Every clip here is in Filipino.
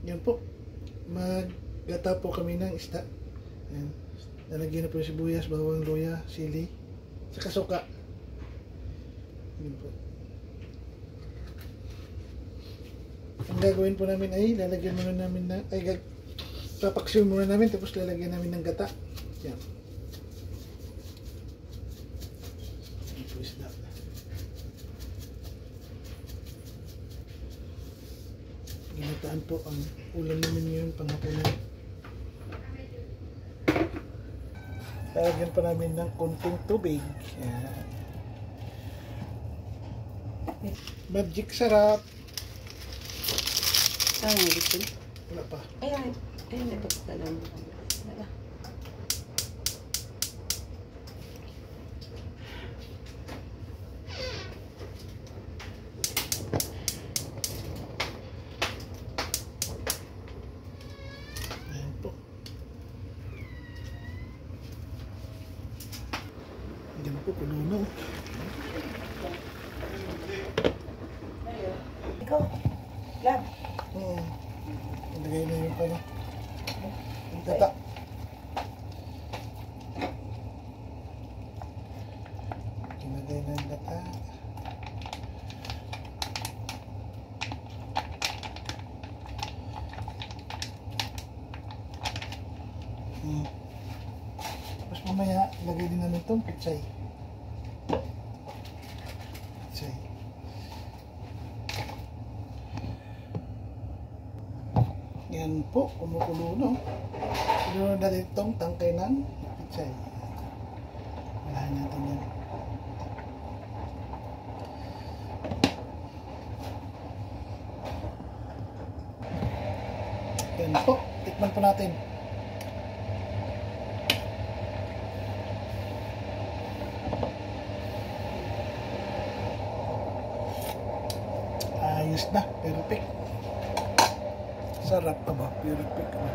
Yan po. Maggata po kami ng isda. Yan. Nalagyan na po yung sibuyas, bawang, luya, sili, saka suka. Yan po. Ang gagawin po namin ay lalagyan muna namin na papaksiw muna namin tapos lalagyan namin ng gata. Yan. Yan po isda. Ginataan po ang ulam namin ngayon panghapunan. Lalagyan pa namin ng konting tubig. Yan. Magic sarap. Saan nga dito? Wala pa. Ayan, ito pa lang. Wala. Ayan po. Ayan po, kulo na. Ikaw, Lab. Ilagay na yung pala. Yung gata. Ilagay na yung gata. Tapos mamaya, ilagay din namin itong pichay. Pichay. Yan po, kumukulo no. Sunod natin itong tangkay ng pichay. Walahan natin yan. Yan po, tikman po natin. Ayos na, perfect. Sarap pa ba? Perfect ba?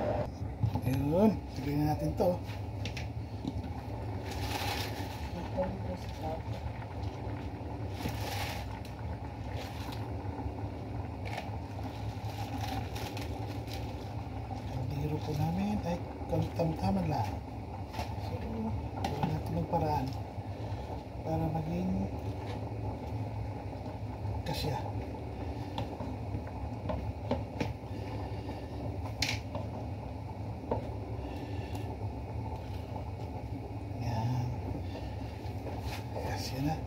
Ayun, tignan na natin to. Ang biro po namin ay tamtaman lang. So, gawin natin ng paraan para maging kasya. Yan na.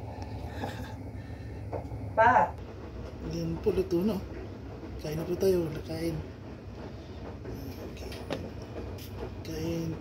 Pa. Yan po, luto no. Kain na po tayo. Kain. Okay. Kain.